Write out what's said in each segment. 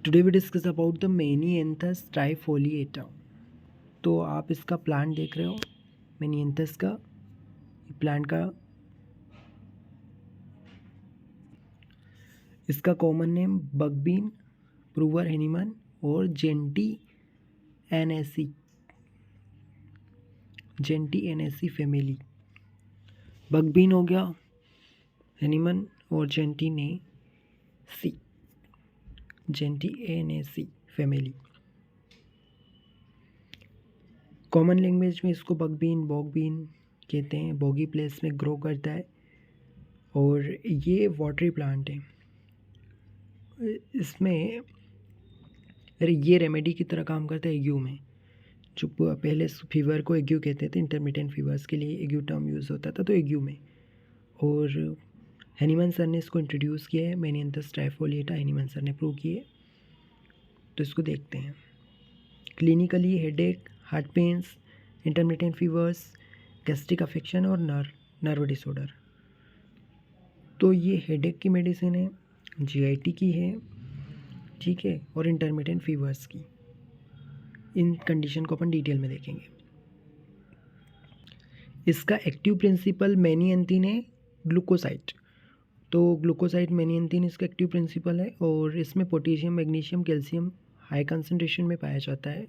Today we discuss about the Menyanthes trifoliata. तो आप इसका प्लांट देख रहे हो, मैनियंथस का प्लांट का इसका कॉमन नेम बगबीन, प्रूवर हेनीमन और जेंटी एनेसी फैमिली। बगबीन हो गया, हेनीमन और जेंटी एनेसी फैमिली। कॉमन लैंग्वेज में इसको बॉगबीन कहते हैं। बॉगी प्लेस में ग्रो करता है और ये वाटरी प्लांट है। इसमें ये रेमेडी की तरह काम करता है एग्यू में। जो पहले फीवर को एग्यू कहते थे, इंटरमिटेंट फीवर्स के लिए एग्यू टर्म यूज़ होता था, तो एग्यू में। और हेनीमन सर ने इसको इंट्रोड्यूस किया है, मैनियंथस ट्राइफोलिएटा हेनीमन सर ने प्रूव किए। तो इसको देखते हैं। Clinically headache, heart pains, intermittent fevers, gastric affection और नर्व डिसऑर्डर। तो ये हेडेक की मेडिसिन है, जीआईटी की है, ठीक है, और इंटरमिटेंट फीवर्स की। इन कंडीशन को अपन डिटेल में देखेंगे। इसका एक्टिव प्रिंसिपल मैनियंथीन है, ग्लूकोसाइड। तो ग्लूकोसाइड मैनियंथीन इसका एक्टिव प्रिंसिपल है और इसमें potassium, magnesium, calcium high concentration में पाया जाता है।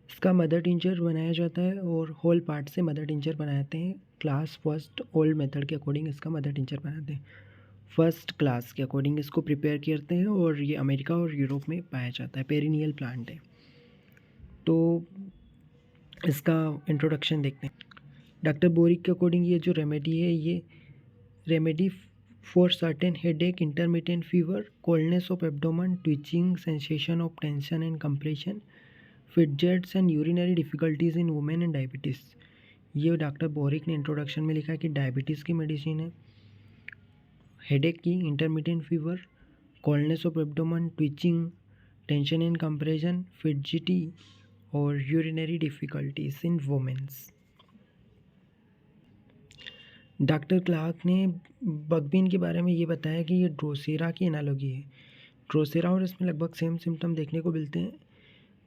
इसका मदर टिंचर बनाया जाता है और होल पार्ट से मदर टिंचर बनाते हैं। क्लास फर्स्ट ओल्ड मेथड के अकॉर्डिंग इसका मदर टिंचर बनाते हैं। फर्स्ट क्लास के अकॉर्डिंग इसको प्रिपेयर करते हैं और ये अमेरिका और यूरोप में पाया जाता है। पेरिनियल प्लांट है। तो इसका इंट्रोडक्शन देखते हैं। डॉक्टर बोरिक के अकॉर्डिंग ये जो रेमेडी है, ये remedy for certain headache, intermittent fever, coldness of abdomen, twitching, sensation of tension and compression, fidgets and urinary difficulties in women and diabetes. ये डॉक्टर बोरिक ने इंट्रोडक्शन में लिखा है कि डायबिटीज़ की मेडिसिन है, हेडेक की, intermittent fever, coldness of abdomen, twitching, tension and compression, fidgety और urinary difficulties in womens. Doctor Clarke ने बगबीन के बारे में ये बताया कि ये ड्रोसेरा की एनालॉगी है। ड्रोसेरा और इसमें लगभग सेम सिम्टम देखने को मिलते हैं।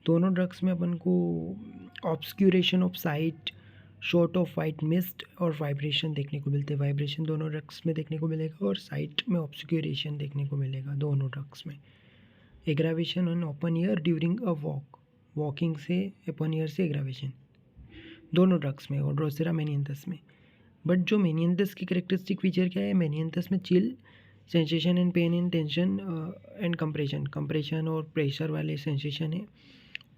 दोनों ड्रग्स में अपन को obscuration of sight, sort of white mist और वाइब्रेशन देखने को मिलते हैं। वाइब्रेशन दोनों ड्रग्स में देखने को मिलेगा और साइट में ऑब्स्क्यूरेशन देखने को मिलेगा दोनों ड्रग्स में। Aggravation on open year during a walking से ओपन ईयर से एग्रावेशन दोनों ड्रग्स में और ड्रोसेरा मैनियंथस में। बट जो मैनियंथस की कैरेक्टरिस्टिक फीचर क्या है, मैनियंथस में chill, sensation and pain and tension and compression और प्रेशर वाले सेंसेशन है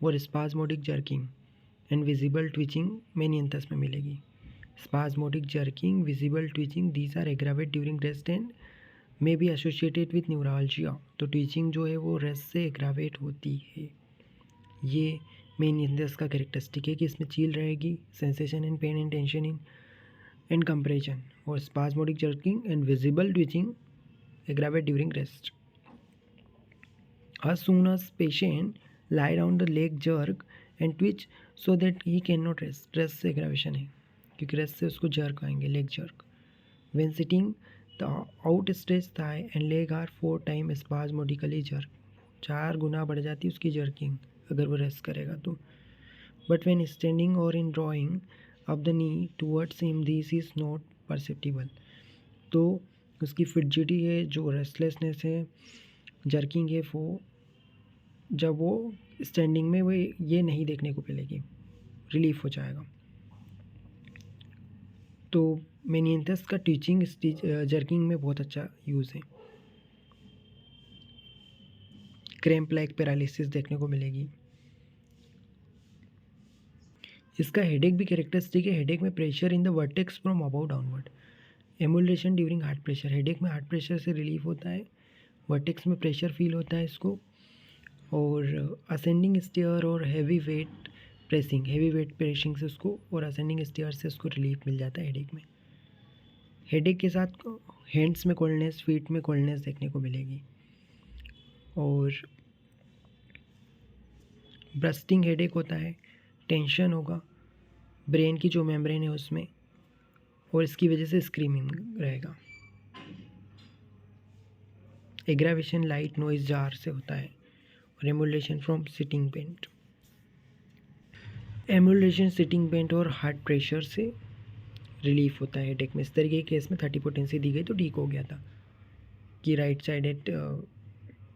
और spasmodic jerking and visible twitching Menyanthes में मिलेगी। Spasmodic jerking, visible twitching, these are aggravate during rest and may be associated with neuralgia. तो twitching जो है वो रेस्ट से एग्रावेट होती है। ये मैनियंथस का कैरेक्टरिस्टिक है कि इसमें चिल रहेगी, sensation and pain and tension in and compression और spasmodic jerking and visible twitching aggravate during rest. As soon as patient lie down, the leg jerk and twitch so that he cannot rest. Rest से aggravation है क्योंकि rest से उसको jerk आएंगे, leg jerk. When sitting, the outstretched thigh and leg are 4 times spasmodically jerk. 4 गुना बढ़ जाती है उसकी jerking अगर वो rest करेगा तो. But when standing or in drawing up the knee towards him, this is not perceptible. तो उसकी फिटजिटी है, जो रेस्टलेसनेस है, जर्किंग है, वो जब वो स्टैंडिंग में वो ये नहीं देखने को मिलेगी, रिलीफ हो जाएगा। तो मैनियंथस का टीचिंग जर्किंग में बहुत अच्छा यूज़ है। क्रैम्प लाइक पैरालिसिस देखने को मिलेगी। इसका हेडेक भी कैरेक्टरिस्टिक है। हेडेक में pressure in the vertex from above downward, emulation during heart pressure. Headache में हार्ट प्रेशर से रिलीफ होता है, वर्टेक्स में प्रेशर फील होता है इसको। और असेंडिंग स्टेयर और हैवी वेट प्रेसिंग से उसको और असेंडिंग स्टेयर से उसको रिलीफ मिल जाता है हेडेक में। हेडेक के साथ हैंड्स में कोल्डनेस, फीट में कोल्डनेस देखने को मिलेगी और ब्रस्टिंग हेडेक होता है, टेंशन होगा ब्रेन की जो मेम्ब्रेन है उसमें और इसकी वजह से स्क्रीमिंग रहेगा। एग्रावेशन लाइट नॉइज जार से होता है और emulation from sitting bent. Emulation sitting bent और हार्ट प्रेशर से रिलीफ होता है हेडेक में। इस तरीके के केस में 30 पोटेंसी दी गई तो ठीक हो गया था कि राइट साइडेड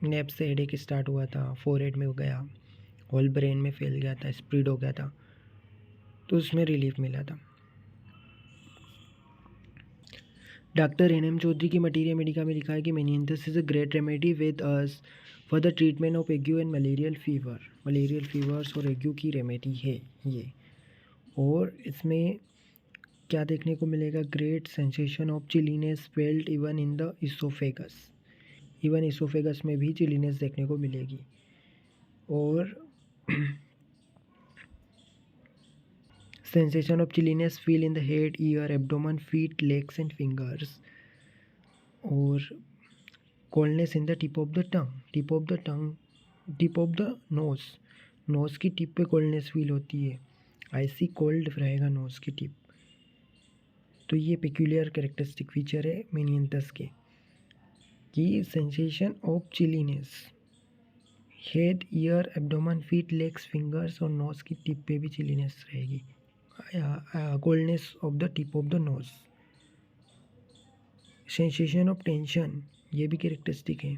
नेप से हेडेक स्टार्ट हुआ था, फोरहेड में हो गया, होल ब्रेन में फैल गया था, स्प्रेड हो गया था, तो उसमें रिलीफ मिला था। डॉक्टर एन एम चौधरी की मटीरिया मेडिका में लिखा है कि Menyanthes is a great remedy with us for the treatment of ague and malarial fever. Malarial fevers और एग्यू की रेमेडी है ये। और इसमें क्या देखने को मिलेगा, great sensation of chilliness felt even in the oesophagus. Even oesophagus में भी चिलीनेस देखने को मिलेगी। और sensation of chilliness feel in the head, ear, abdomen, feet, legs and fingers. और coldness in the tip of the tongue, tip of the nose की tip पे coldness feel होती है, आइसी कोल्ड रहेगा नोज़ की टिप। तो ये peculiar characteristic feature है मेनियंथस के कि sensation of chilliness head, ear, abdomen, feet, legs, fingers और नोज़ की टिप पे भी चिलीनेस रहेगी, coldness of the tip of the nose. Sensation of tension ये भी कैरेक्टरिस्टिक है,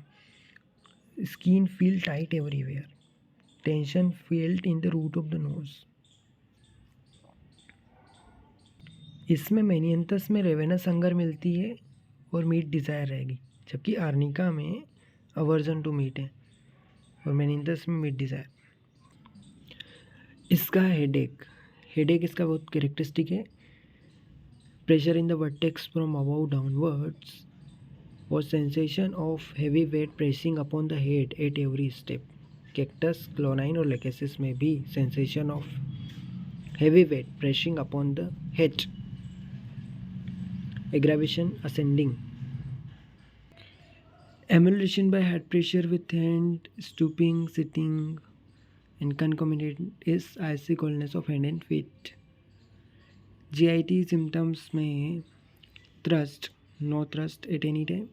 skin feel tight everywhere, tension felt in the root of the nose. इसमें मेनियंथस में रेवेनस हंगर मिलती है और मीट डिज़ायर रहेगी, जबकि आर्निका में अवर्जन टू मीट है और मेनियंथस में मीट डिज़ायर। इसका हेडेक इसका बहुत कैरेक्टरिस्टिक है, pressure in the vertex from above downwards और sensation of heavy weight pressing upon the head at every step. Cactus, Glonoine और लेकेसिस में भी sensation of heavy weight pressing upon the head. Aggravation ascending, emulation by head pressure with hand, stooping, sitting and concomitant is icy coldness of hand and feet. GIT symptoms में thrust, no thrust at any time,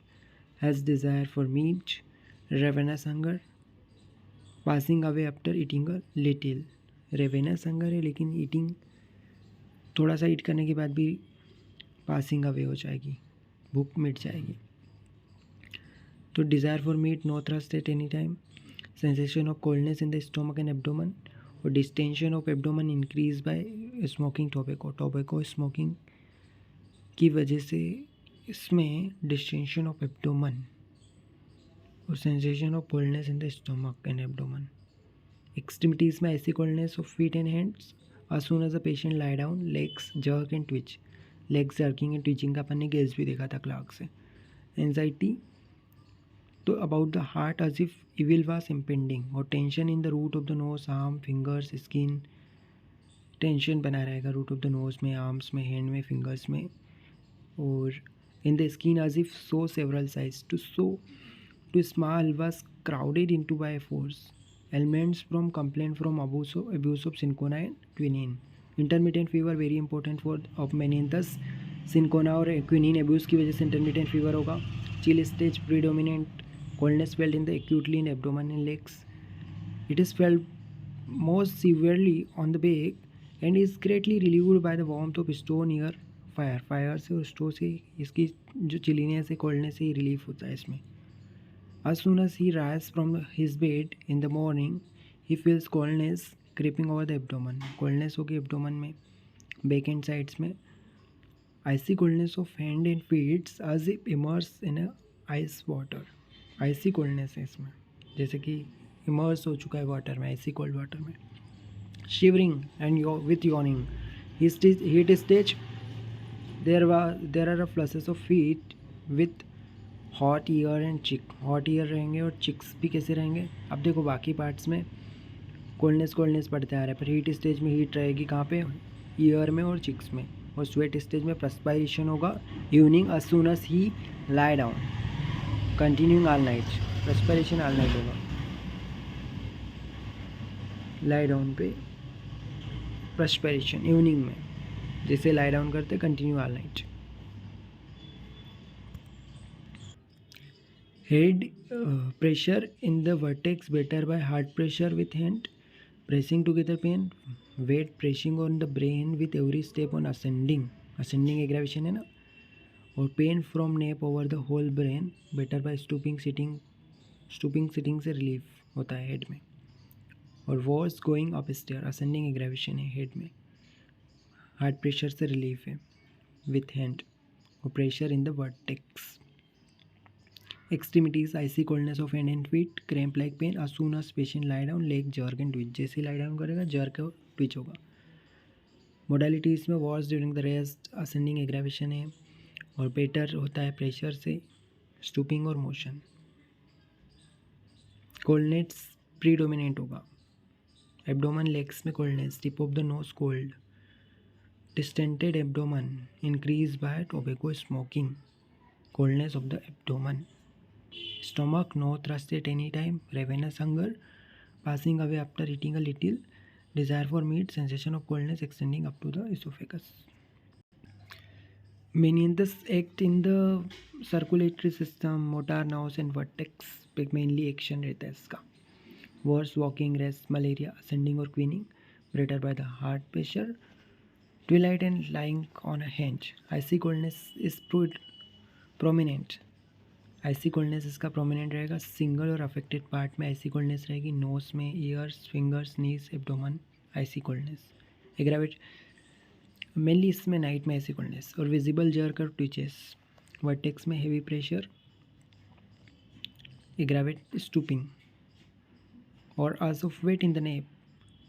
has desire for meat, ravenous hunger, passing away after eating a little. ravenous hunger है लेकिन eating थोड़ा सा ईट करने के बाद भी passing away हो जाएगी, भूख मिट जाएगी। तो desire for meat, no thirst at any time, sensation of coldness in the stomach and abdomen और distension of abdomen increase by smoking tobacco smoking की वजह से इसमें डिस्टेंशन ऑफ एब्डोमन और sensation of coldness in the stomach and abdomen. Extremities में ऐसी coldness of feet and hands as soon as the patient lie down, legs jerk and twitch, legs jerking and twitching का अपन ने case भी देखा था Clark से। Anxiety तो about the heart as if evil was impending और tension in the root of the nose, arm, fingers, skin, tension बना रहेगा रूट ऑफ द नोज में, आर्म्स में, हैंड में, फिंगर्स में और in the skin as if so several sizes too small was crowded into by force. Ailments from complaint from abuse of cinchona and quinine. Intermediate fever very important for of Menyanthes. Cinchona और quinine abuse की वजह से intermediate fever होगा। Chill stage predominant, coldness felt in the acutely in abdomen and legs. It is felt most severely on the back and is greatly relieved by the warmth of stove near fire. Fire से और stove से इसकी जो chilliness है, coldness से relief होता है इसमें। As soon as he rises from his bed in the morning, he feels coldness creeping over the abdomen. Coldness होगी एब्डोमन में, बैक एंड साइड्स में। Icy coldness of hand and feet as if immersed in a ice water. Icy coldness है इसमें, जैसे कि immerse हो चुका है वाटर में, आइसी कोल्ड वाटर में। Shivering and with yawning, heat stage there are flushes of feet with hot ear and cheek. Hot ear रहेंगे और चिक्स भी कैसे रहेंगे। अब देखो बाकी पार्ट्स में कोल्डनेस बढ़ते आ रहा है, पर हीट स्टेज में हीट रहेगी कहाँ पे, ईयर में और चिक्स में। और स्वेट स्टेज में पर्सपायरेशन होगा evening as soon as he lie down, continuing all night, respiration all night होगा। लाई डाउन पे रेस्पिरेशन इवनिंग में, जैसे लाई डाउन करते continue all night. Head pressure in the vertex better by heart pressure with hand. Pressing together pain. Weight pressing on the brain with every step on ascending aggravation है ना. और pain from nape over the whole brain better by stooping sitting से relief होता है head में. और worse going up stair ascending aggravation है head में. हार्ट प्रेशर से रिलीफ है विथ हैंड. और pressure in the vertex. Extremities icy coldness of hand and feet. Cramp like pain as soon as patient lie down. Leg jerk and twitch. जैसे lie down करेगा jerk और Twitch होगा. Modalities में worse during the rest ascending aggravation है. और better होता है pressure से स्टूपिंग और मोशन. कोल्डनेस प्रीडोमिनेंट होगा. एब्डोमन लेग्स में coldness. Tip of the nose cold. Distended abdomen increase by tobacco smoking. Coldness of the abdomen. Stomach no thrust at any time. Ravenous hunger passing away after eating a little. Desire for meat. Sensation of coldness extending up to the esophagus. Meninges act in the circulatory system, motor nerves and vertex पे mainly action रहता है इसका. Worse walking, rest, malaria, ascending or queening. Greater by the heart pressure. Twilight and lying on a hinge. Icy coldness is prominent. Icy coldness इसका prominent रहेगा. Single और affected part में icy coldness रहेगी. Nose में, ears, fingers, knees, abdomen icy coldness. Aggravate mainly इसमें night में icy coldness. और visible jerk और ट्विचेस. वर्टेक्स में हेवी प्रेशर. Aggravate stooping. और as of weight in the neck.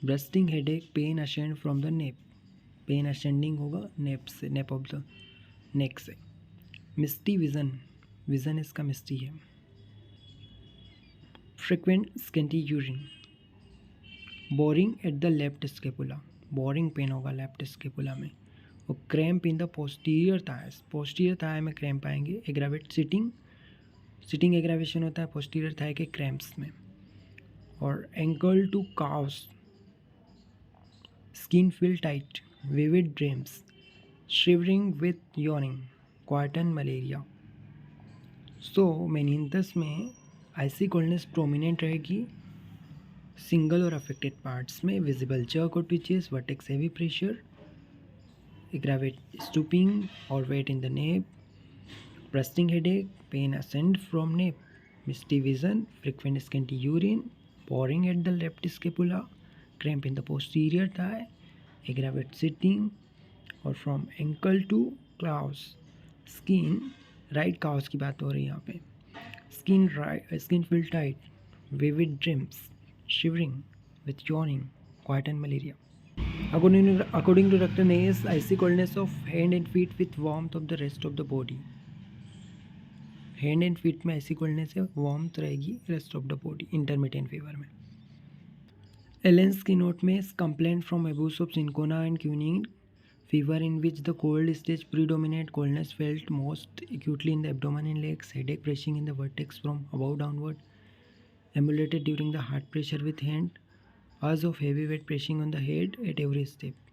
Bursting headache. Pain ascend from the nape. Pain ascending होगा nape से, nape of the neck से. Misty vision इसका मिस्टी है. Frequent scanty urine. Boring at the left scapula. Boring pain होगा left scapula में. और cramp in the posterior thigh में cramp आएंगे. एग्रावेट सिटिंग एग्रावेशन होता है पोस्टीरियर थाई के क्रैम्प्स में. और ankle to calves. Skin feel tight. Vivid dreams. Shivering with yawning. Quartan malaria. So Menyanthes में आइसी कोल्डनेस प्रोमिनेंट रहेगी. सिंगल और अफेक्टेड पार्ट्स में विजिबल जर्क और twitches. Vertex heavy pressure. Aggravate stooping और weight in the nape. Bursting headache. Pain ascend from nape. Misty vision. Frequent scanty urine. Boring at the left scapula. Cramp in the posterior thigh. Aggravate sitting. और from ankle to calves. Skin right calves की बात हो रही है यहाँ पे. Skin feel tight. Vivid dreams. Shivering with yawning. Quartan malaria. According to doctor Nash icy coldness of hand and feet with warmth of the rest of the body. Hand and feet में icy coldness है, warmth रहेगी rest of the body intermittent fever में. Allen's की note में complaint from abuse of cinchona and quinine. Fever in which the cold stage predominate. Coldness felt most acutely in the abdomen and legs. Headache pressing in the vertex from above downward. Emulated during the heart pressure with hand. As of heavy weight pressing on the head at every step.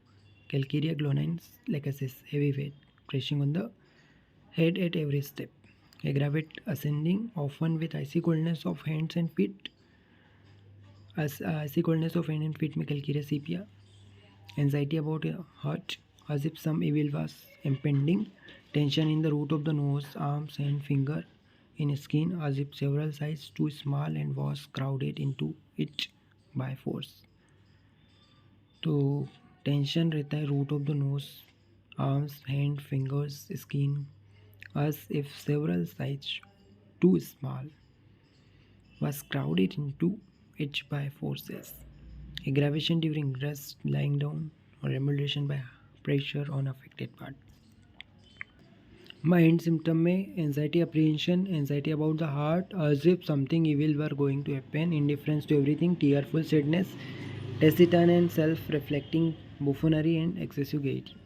Calcarea glonines lachesis. Heavy weight pressing on the head at every step. Aggravate ascending often with icy coldness of hands and feet. Icy coldness of hand and feet में calcarea sepia. Anxiety about hurt. As if some evil was impending. Tension in the root of the nose, arms and finger. In skin as if several sizes too small and was crowded into it by force. तो tension रहता है root of the nose, arms, hand, fingers, skin as if several sizes too small was crowded into it by forces. Aggravation during rest, lying down or emulation by pressure on affected part. Mind symptom में anxiety, apprehension, anxiety about the heart, as if something evil were going to happen, indifference to everything, tearful sadness, taciturn and self-reflecting, buffoonery and excessive gaiety.